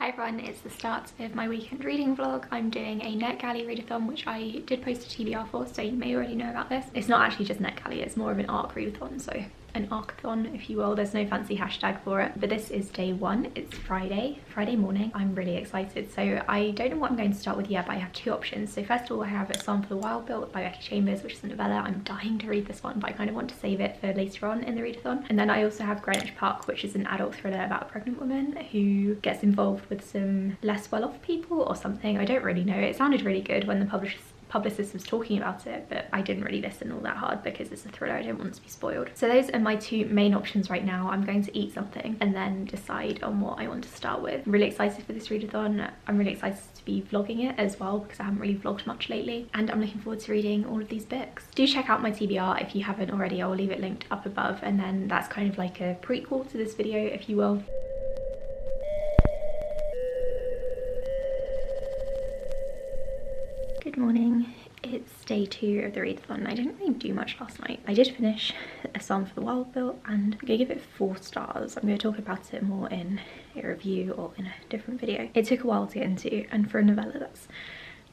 Hi everyone, it's the start of my weekend reading vlog. I'm doing a Netgalley readathon, which I did post a TBR for, so you may already know about this. It's not actually just Netgalley, it's more of an ARC readathon, so an arcathon if you will. There's no fancy hashtag for it, but this is day one. It's Friday morning. I'm really excited. So I don't know what I'm going to start with yet, but I have two options. So first of all, I have A Psalm for the Wild Built by Becky Chambers, which is a novella. I'm dying to read this one, but I kind of want to save it for later on in the readathon. And then I also have Greenwich Park, which is an adult thriller about a pregnant woman who gets involved with some less well-off people or something. I don't really know. It sounded really good when the publicist was talking about it, but I didn't really listen all that hard because it's a thriller. I don't want to be spoiled. So those are my two main options right now. I'm going to eat something and then decide on what I want to start with. I'm really excited for this readathon. I'm really excited to be vlogging it as well because I haven't really vlogged much lately, and I'm looking forward to reading all of these books. Do check out my TBR if you haven't already. I'll leave it linked up above, and then that's kind of like a prequel to this video, if you will. Good morning. It's day two of the readathon. I didn't really do much last night. I did finish A Psalm for the Wild Built and I'm gonna give it 4 stars. I'm gonna talk about it more in a review or in a different video. It took a while to get into, and for a novella that's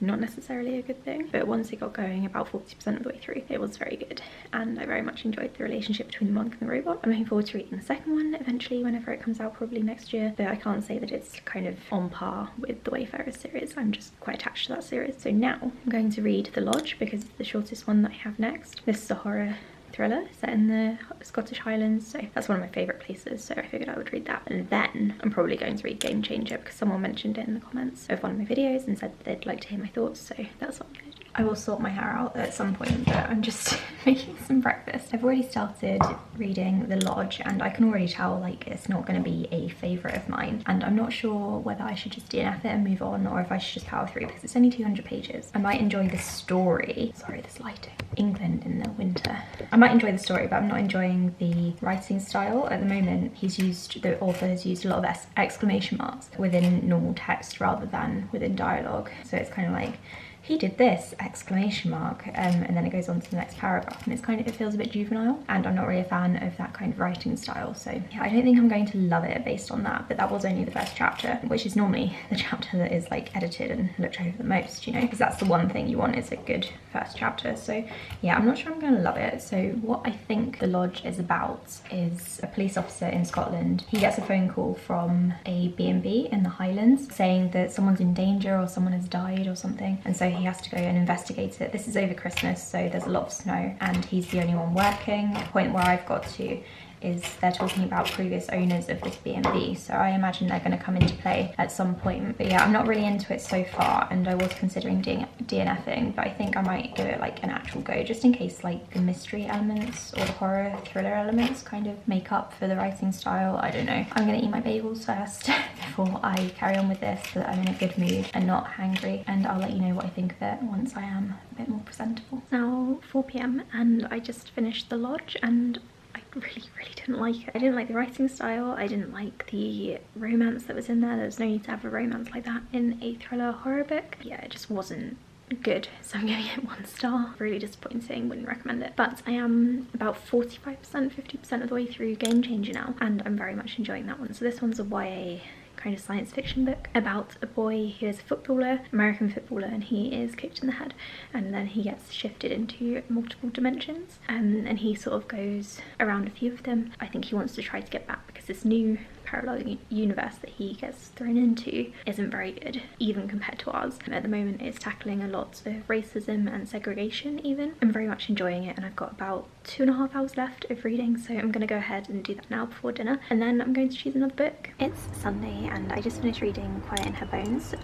not necessarily a good thing, but once it got going about 40% of the way through, it was very good, and I very much enjoyed the relationship between the monk and the robot. I'm looking forward to reading the second one eventually whenever it comes out, probably next year, but I can't say that it's kind of on par with the Wayfarers series. I'm just quite attached to that series. So now I'm going to read The Lodge because it's the shortest one that I have next. This is a horror thriller set in the Scottish Highlands, so that's one of my favourite places, so I figured I would read that. And then I'm probably going to read Game Changer because someone mentioned it in the comments of one of my videos and said they'd like to hear my thoughts, so that's what I'm going to do. I will sort my hair out at some point, but I'm just making some breakfast. I've already started reading The Lodge and I can already tell like it's not going to be a favourite of mine, and I'm not sure whether I should just DNF it and move on or if I should just power through because it's only 200 pages. I might enjoy the story. Sorry, this lighting. England in the winter. I might enjoy the story, but I'm not enjoying the writing style. At the moment, the author has used a lot of exclamation marks within normal text rather than within dialogue. So it's kind of like, he did this, exclamation mark, and then it goes on to the next paragraph, and it feels a bit juvenile, and I'm not really a fan of that kind of writing style. So yeah, I don't think I'm going to love it based on that, but that was only the first chapter, which is normally the chapter that is like edited and looked over the most, you know, because that's the one thing you want, is a good first chapter. So yeah, I'm not sure I'm going to love it. So what I think The Lodge is about is a police officer in Scotland. He gets a phone call from a B&B in the Highlands saying that someone's in danger or someone has died or something, and so he has to go and investigate it. This is over Christmas, so there's a lot of snow and he's the only one working. The point where I've got to is they're talking about previous owners of this B&B, so I imagine they're going to come into play at some point. But yeah, I'm not really into it so far, and I was considering DNFing, but I think I might give it like an actual go, just in case like the mystery elements or the horror thriller elements kind of make up for the writing style. I don't know. I'm going to eat my bagels first before I carry on with this so that I'm in a good mood and not hangry, and I'll let you know what I think of it once I am a bit more presentable. It's now 4 PM and I just finished The Lodge, and I really didn't like it. I didn't like the writing style. I didn't like the romance that was in there. There was no need to have a romance like that in a thriller horror book. Yeah, it just wasn't good, so I'm giving it 1 star. Really disappointing, wouldn't recommend it. But I am about 45%, 50% of the way through Game Changer now, and I'm very much enjoying that one. So this one's a YA kind of science fiction book about a boy who is a footballer, American footballer, and he is kicked in the head, and then he gets shifted into multiple dimensions, and he sort of goes around a few of them. I think he wants to try to get back because this new parallel universe that he gets thrown into isn't very good, even compared to ours. At the moment it's tackling a lot of racism and segregation even. I'm very much enjoying it, and I've got about 2.5 hours left of reading, so I'm gonna go ahead and do that now before dinner, and then I'm going to choose another book. It's Sunday and I just finished reading Quiet in Her Bones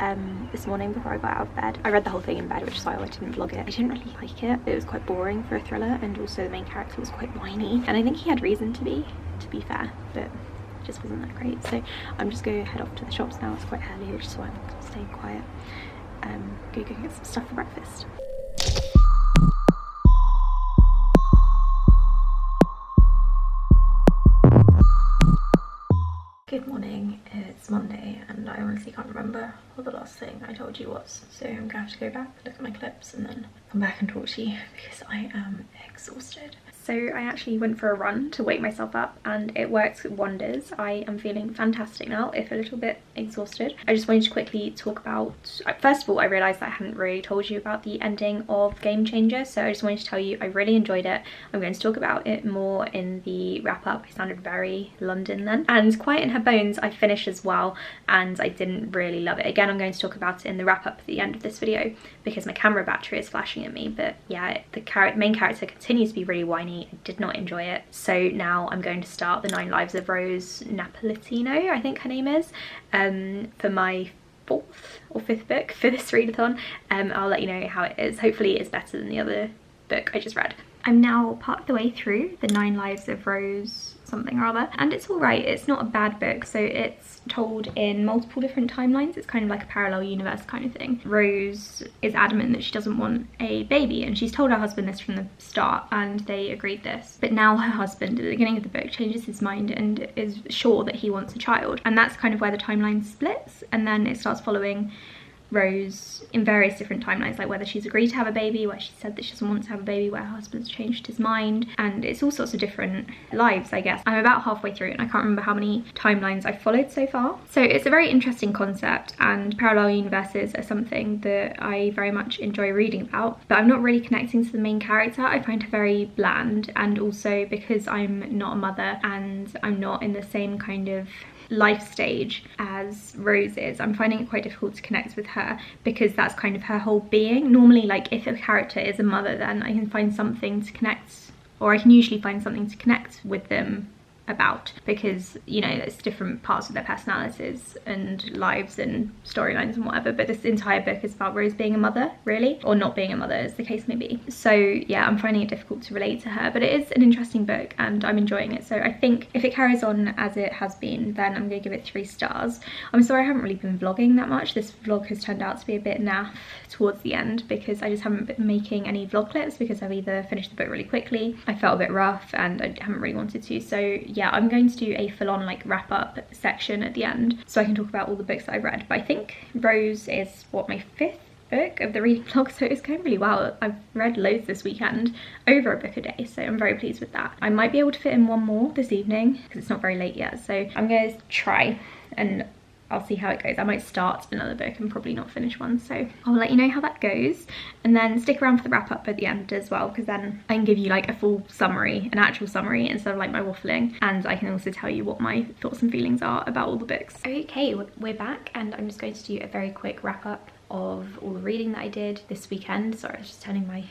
this morning before I got out of bed. I read the whole thing in bed, which is why I didn't vlog it. I didn't really like it. It was quite boring for a thriller, and also the main character was quite whiny, and I think he had reason to be fair, but just wasn't that great. So I'm just going to head off to the shops now. It's quite early, which is why I'm staying quiet. Go get some stuff for breakfast. Good morning, it's Monday and I honestly can't remember what the last thing I told you was. So I'm gonna have to go back, look at my clips, and then come back and talk to you because I am exhausted. So I actually went for a run to wake myself up and it worked wonders. I am feeling fantastic now, if a little bit exhausted. I just wanted to quickly talk about, first of all, I realised that I hadn't really told you about the ending of Game Changer, so I just wanted to tell you I really enjoyed it. I'm going to talk about it more in the wrap up. I sounded very London then. And Quiet in Her Bones I finished as well, and I didn't really love it. Again, I'm going to talk about it in the wrap up at the end of this video because my camera battery is flashing at me, but yeah, the main character continues to be really whiny. I did not enjoy it. So now I'm going to start the 9 Lives of Rose Napolitano, I think her name is, for my 4th or 5th book for this readathon. I'll let you know how it is. Hopefully it's better than the other book I just read. I'm now part of the way through the 9 Lives of Rose something or other, and it's all right. It's not a bad book. So it's told in multiple different timelines. It's kind of like a parallel universe kind of thing. Rose is adamant that she doesn't want a baby, and she's told her husband this from the start, and they agreed this. But now her husband at the beginning of the book changes his mind and is sure that he wants a child, and that's kind of where the timeline splits. And then it starts following Rose in various different timelines, like whether she's agreed to have a baby, where she said that she doesn't want to have a baby, where her husband's changed his mind, and it's all sorts of different lives, I guess. I'm about halfway through and I can't remember how many timelines I've followed so far. So it's a very interesting concept, and parallel universes are something that I very much enjoy reading about, but I'm not really connecting to the main character. I find her very bland, and also because I'm not a mother and I'm not in the same kind of life stage as Rose is, I'm finding it quite difficult to connect with her because that's kind of her whole being. Normally, like, if a character is a mother, then I can find something to connect, or I can usually find something to connect with them about, because, you know, it's different parts of their personalities and lives and storylines and whatever. But this entire book is about Rose being a mother, really, or not being a mother, as the case may be. So yeah, I'm finding it difficult to relate to her, but it is an interesting book and I'm enjoying it. So I think if it carries on as it has been, then I'm going to give it 3 stars. I'm sorry I haven't really been vlogging that much. This vlog has turned out to be a bit naff towards the end because I just haven't been making any vlog clips because I've either finished the book really quickly, I felt a bit rough, and I haven't really wanted to. So yeah, I'm going to do a full-on like wrap-up section at the end so I can talk about all the books that I've read. But I think Rose is, what, my 5th book of the reading vlog, so it's going really well. I've read loads this weekend, over a book a day, so I'm very pleased with that. I might be able to fit in one more this evening because it's not very late yet, so I'm going to try and I'll see how it goes. I might start another book and probably not finish one, so I'll let you know how that goes. And then stick around for the wrap up at the end as well, because then I can give you like a full summary, an actual summary, instead of like my waffling. And I can also tell you what my thoughts and feelings are about all the books. Okay, we're back, and I'm just going to do a very quick wrap up of all the reading that I did this weekend. Sorry, I was just turning my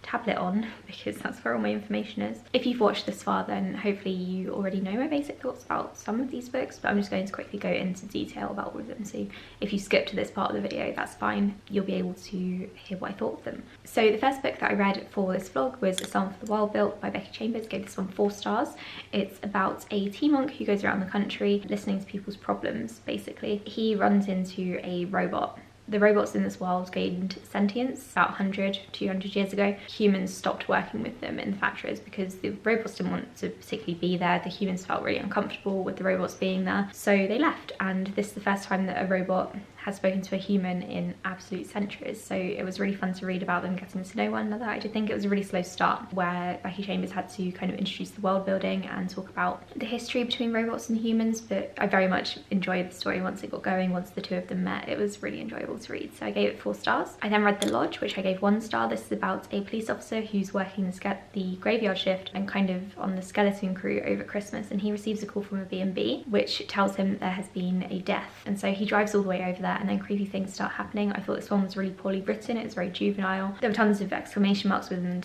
tablet on because that's where all my information is. If you've watched this far, then hopefully you already know my basic thoughts about some of these books, but I'm just going to quickly go into detail about all of them. So if you skip to this part of the video, that's fine. You'll be able to hear what I thought of them. So the first book that I read for this vlog was A Psalm for the World Built by Becky Chambers. Gave this one 4 stars. It's about a tea monk who goes around the country listening to people's problems, basically. He runs into a robot. The robots in this world gained sentience about 100, 200 years ago. Humans stopped working with them in the factories because the robots didn't want to particularly be there. The humans felt really uncomfortable with the robots being there, so they left. And this is the first time that a robot has spoken to a human in absolute centuries, so it was really fun to read about them getting to know one another. I did think it was a really slow start where Becky Chambers had to kind of introduce the world building and talk about the history between robots and humans, but I very much enjoyed the story once it got going, once the two of them met. It was really enjoyable to read, so I gave it 4 stars. I then read The Lodge, which I gave 1 star. This is about a police officer who's working the graveyard shift and kind of on the skeleton crew over Christmas, and he receives a call from a B&B which tells him there has been a death, and so he drives all the way over there and then creepy things start happening. I thought this one was really poorly written. It was very juvenile. There were tons of exclamation marks within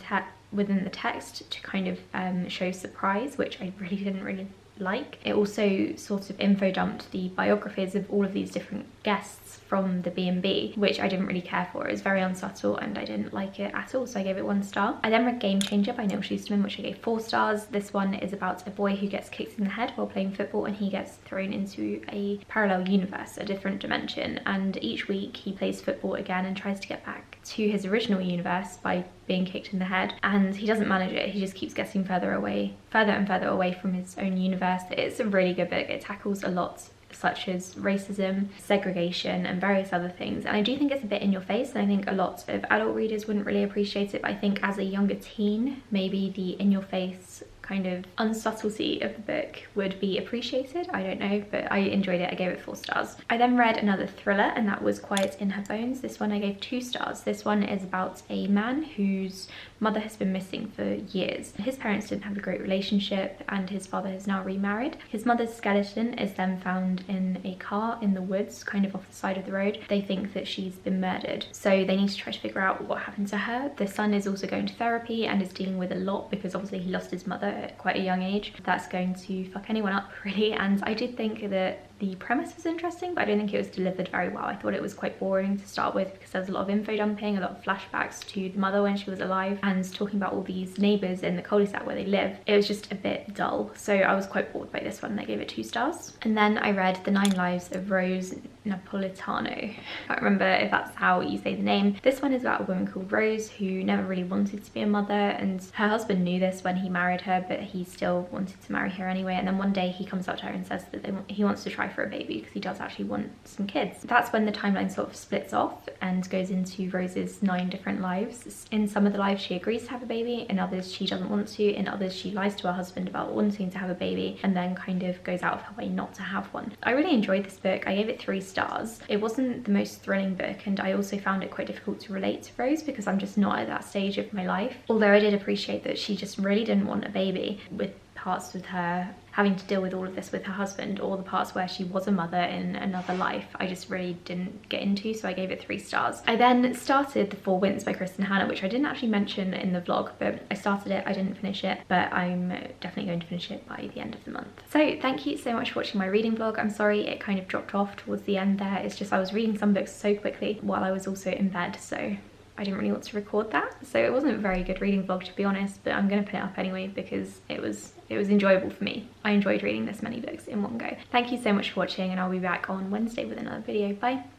the text to kind of show surprise, which I didn't really like. It also sort of info dumped the biographies of all of these different guests from the B&B, which I didn't really care for. It was very unsubtle and I didn't like it at all, so I gave it 1 star. I then read Game Changer by Neil Shusterman, which I gave 4 stars. This one is about a boy who gets kicked in the head while playing football, and he gets thrown into a parallel universe, a different dimension, and each week he plays football again and tries to get back to his original universe by being kicked in the head, and he doesn't manage it. He just keeps getting further and further away from his own universe. It's a really good book. It tackles a lot such as racism, segregation, and various other things. And I do think it's a bit in your face, and I think a lot of adult readers wouldn't really appreciate it, but I think as a younger teen, maybe the in your face kind of unsubtlety of the book would be appreciated. I don't know, but I enjoyed it. I gave it 4 stars. I then read another thriller, and that was Quiet in Her Bones. This one I gave 2 stars. This one is about a man whose mother has been missing for years. His parents didn't have a great relationship, and his father has now remarried. His mother's skeleton is then found in a car in the woods, kind of off the side of the road. They think that she's been murdered, so they need to try to figure out what happened to her. The son is also going to therapy and is dealing with a lot because obviously he lost his mother at quite a young age. That's going to fuck anyone up, really. And I did think that the premise was interesting, but I don't think it was delivered very well. I thought it was quite boring to start with because there's a lot of info dumping, a lot of flashbacks to the mother when she was alive, and talking about all these neighbours in the cul-de-sac where they live. It was just a bit dull, so I was quite bored by this one and I gave it 2 stars. And then I read The 9 Lives of Rose Napolitano. I can't remember if that's how you say the name. This one is about a woman called Rose who never really wanted to be a mother, and her husband knew this when he married her, but he still wanted to marry her anyway. And then one day he comes up to her and says that he wants to try for a baby because he does actually want some kids. That's when the timeline sort of splits off and goes into Rose's 9 different lives. In some of the lives she agrees to have a baby, in others she doesn't want to, in others she lies to her husband about wanting to have a baby and then kind of goes out of her way not to have one. I really enjoyed this book. I gave it 3 stars. It wasn't the most thrilling book, and I also found it quite difficult to relate to Rose because I'm just not at that stage of my life. Although I did appreciate that she just really didn't want a baby, with parts with her having to deal with all of this with her husband, or the parts where she was a mother in another life, I just really didn't get into, so I gave it 3 stars. I then started The Four Winds by Kristen Hanna, which I didn't actually mention in the vlog, but I started it, I didn't finish it, but I'm definitely going to finish it by the end of the month. So thank you so much for watching my reading vlog. I'm sorry it kind of dropped off towards the end there. It's just I was reading some books so quickly while I was also in bed, so I didn't really want to record that. So it wasn't a very good reading vlog, to be honest, but I'm gonna put it up anyway because it was enjoyable for me. I enjoyed reading this many books in one go. Thank you so much for watching, and I'll be back on Wednesday with another video. Bye.